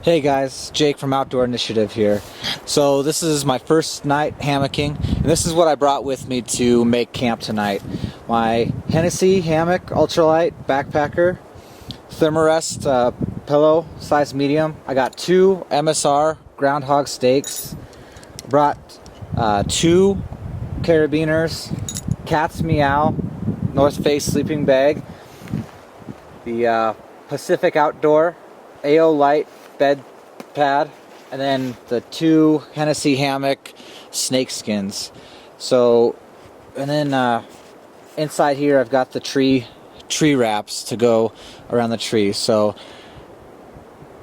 Hey guys, Jake from Outdoor Initiative here. So this is my first night hammocking, and this is what I brought with me to make camp tonight. My Hennessy Hammock ultralight backpacker, Thermarest pillow, size medium. I got 2 MSR groundhog steaks. Brought 2 carabiners, Cat's Meow, North Face sleeping bag, the Pacific Outdoor AO Light bed pad, and then the 2 Hennessy Hammock snake skins. So, and then inside here I've got the tree wraps to go around the tree. So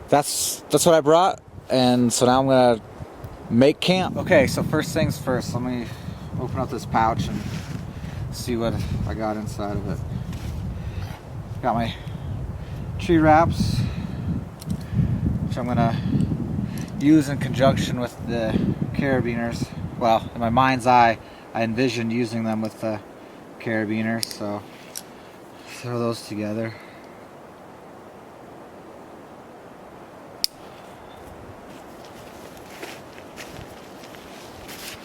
that's what I brought, and so now I'm gonna make camp. Okay, so first things first, let me open up this pouch and see what I got inside of it. Got my tree wraps, which I'm gonna use in conjunction with the carabiners. Well, in my mind's eye, I envisioned using them with the carabiners, so throw those together.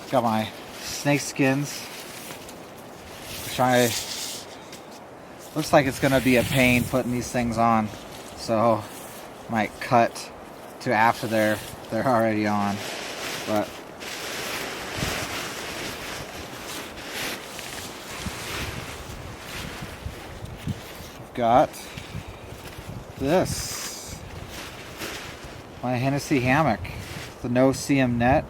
Got my snake skins, which looks like it's gonna be a pain putting these things on, so might cut to after they're already on, but I've got this, my Hennessy Hammock, the no CM net,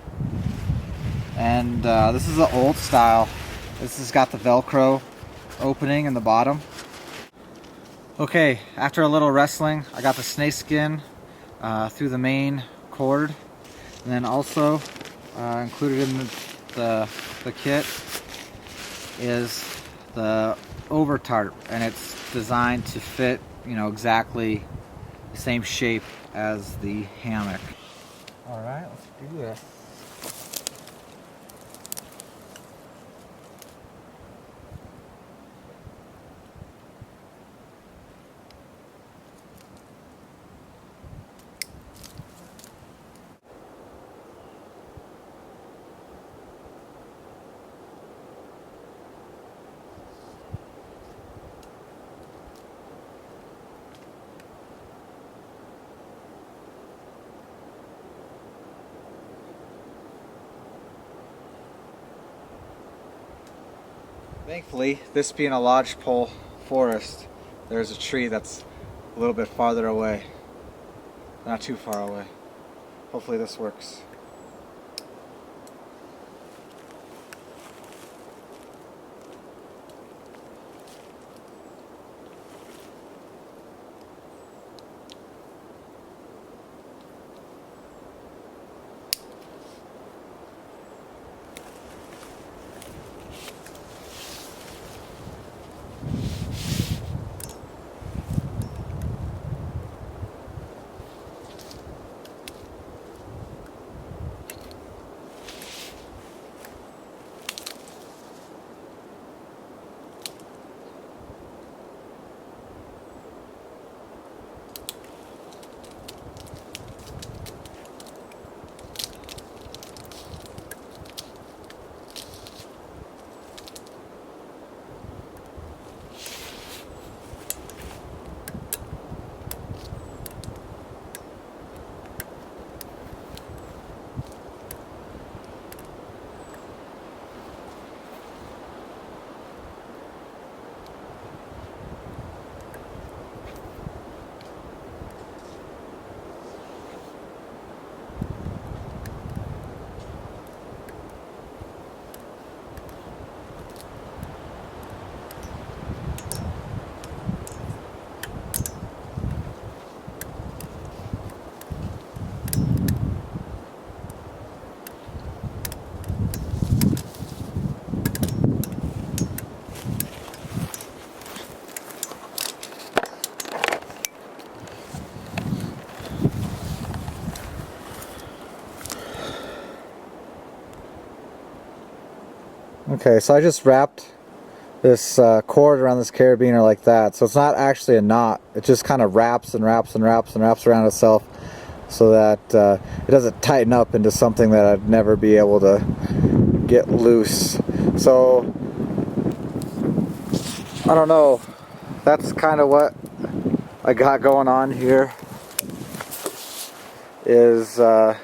and this is the old style. This has got the Velcro opening in the bottom. Okay, after a little wrestling, I got the snake skin through the main cord, and then also included in the kit is the over tarp, and it's designed to fit, you know, exactly the same shape as the hammock. All right, let's do this. Thankfully, this being a lodgepole forest, there's a tree that's a little bit farther away. Not too far away. Hopefully this works. Okay, so I just wrapped this cord around this carabiner like that, so it's not actually a knot. It just kind of wraps and wraps and wraps and wraps around itself. so that it doesn't tighten up into something that I'd never be able to get loose. So I don't know, that's kind of what I got going on here, is that.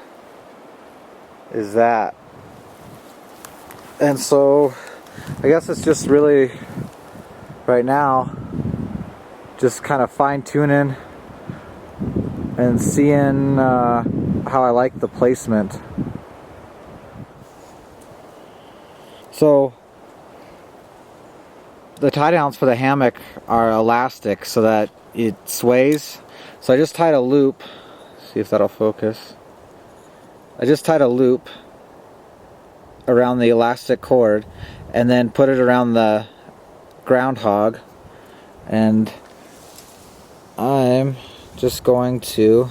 And so I guess it's just really right now just kind of fine-tuning and seeing how I like the placement. So the tie downs for the hammock are elastic so that it sways. So I just tied a loop, see if that'll focus. I just tied a loop around the elastic cord and then put it around the groundhog, and I'm just going to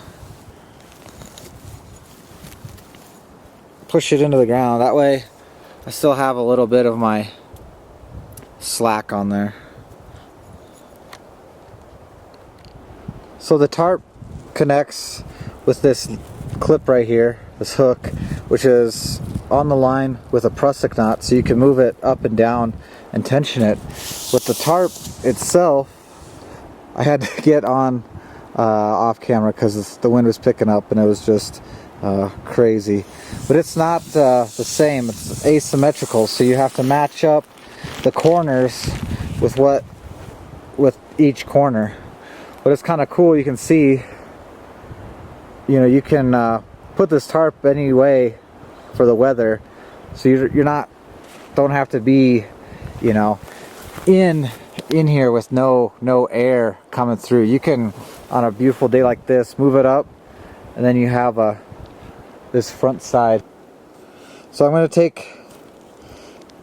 push it into the ground. That way I still have a little bit of my slack on there. So the tarp connects with this clip right here, this hook, which is on the line with a prusik knot, so you can move it up and down and tension it. With the tarp itself, I had to get on off camera because the wind was picking up and it was just crazy. But it's not the same, it's asymmetrical, so you have to match up the corners with each corner. But it's kind of cool, you can see, you know, you can put this tarp any way for the weather, so you're not, don't have to be, you know, in here with no air coming through. You can, on a beautiful day like this, move it up, and then you have this front side. So I'm going to take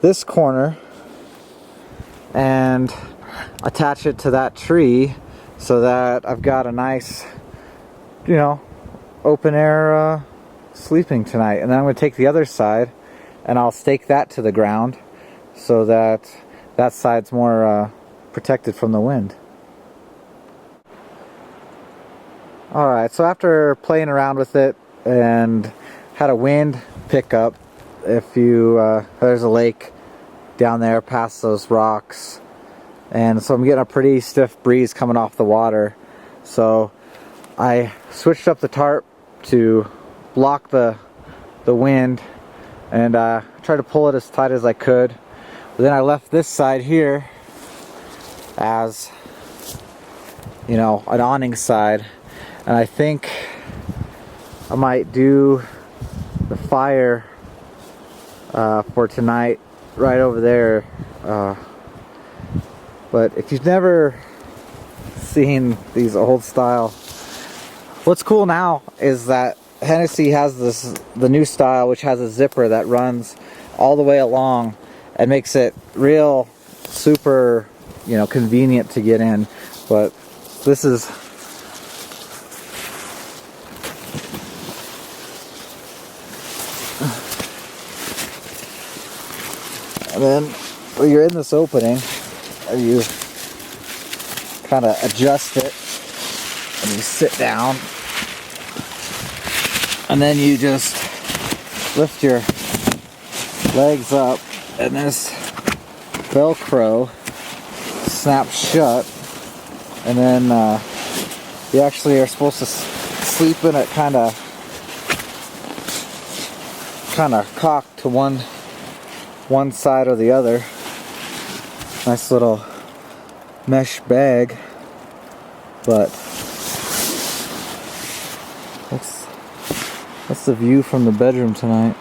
this corner and attach it to that tree so that I've got a nice, you know, open air sleeping tonight. And then I'm going to take the other side and I'll stake that to the ground so that that side's more protected from the wind. Alright, so after playing around with it and had a wind pick up, if you there's a lake down there past those rocks, and so I'm getting a pretty stiff breeze coming off the water, so I switched up the tarp to block the wind and tried to pull it as tight as I could. But then I left this side here as, you know, an awning side, and I think I might do the fire for tonight right over there. But if you've never seen these old style, what's cool now is that Hennessy has the new style, which has a zipper that runs all the way along and makes it real super, you know, convenient to get in. But this is, and then when you're in this opening, you kind of adjust it and you sit down, and then you just lift your legs up, and this Velcro snaps shut, and then you actually are supposed to sleep in it kind of cocked to one side or the other. Nice little mesh bag, but that's the view from the bedroom tonight.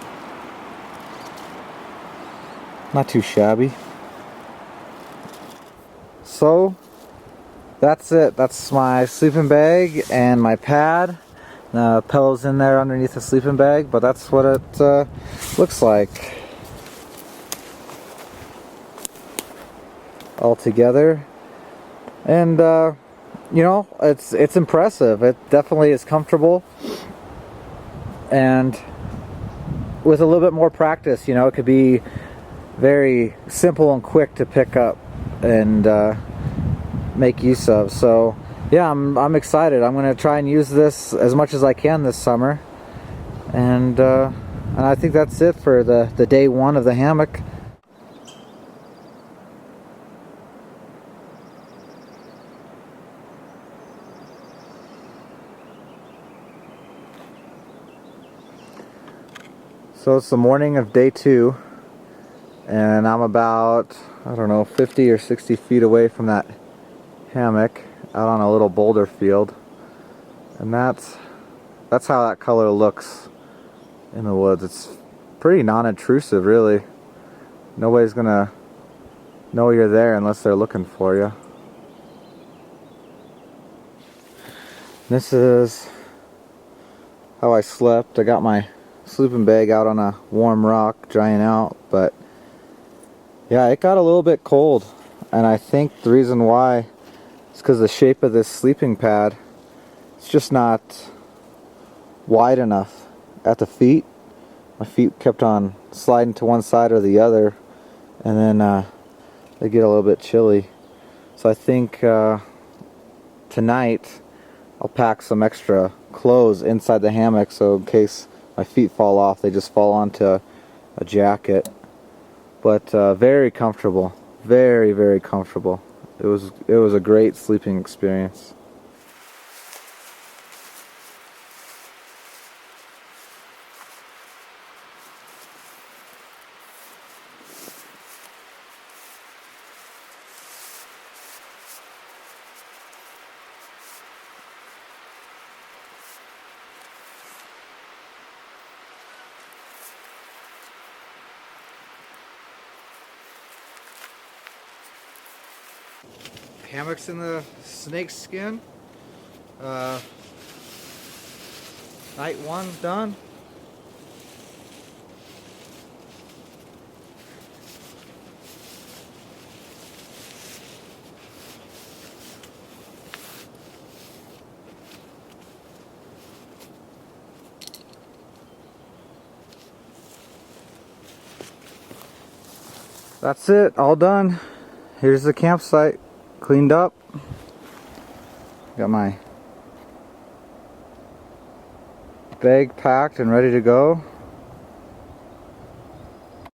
Not too shabby. So that's it. That's my sleeping bag and my pad. Pillows in there underneath the sleeping bag, but that's what it looks like all together. And you know, it's impressive. It definitely is comfortable, and with a little bit more practice, you know, it could be very simple and quick to pick up and make use of. So, yeah, I'm excited. I'm gonna try and use this as much as I can this summer, and I think that's it for the day one of the hammock. So it's the morning of day two, and I'm about, I don't know, 50 or 60 feet away from that hammock out on a little boulder field, and that's how that color looks in the woods. It's pretty non-intrusive, really. Nobody's gonna know you're there unless they're looking for you. This is how I slept. I got my sleeping bag out on a warm rock drying out, but yeah, it got a little bit cold, and I think the reason why is because the shape of this sleeping pad, it's just not wide enough at the feet. My feet kept on sliding to one side or the other, and then they get a little bit chilly. So I think tonight I'll pack some extra clothes inside the hammock, so in case my feet fall off, they just fall onto a jacket. But very comfortable, very, very comfortable. It was a great sleeping experience. Hammocks in the snake skin. Night one done. That's it, all done. Here's the campsite, cleaned up. Got my bag packed and ready to go.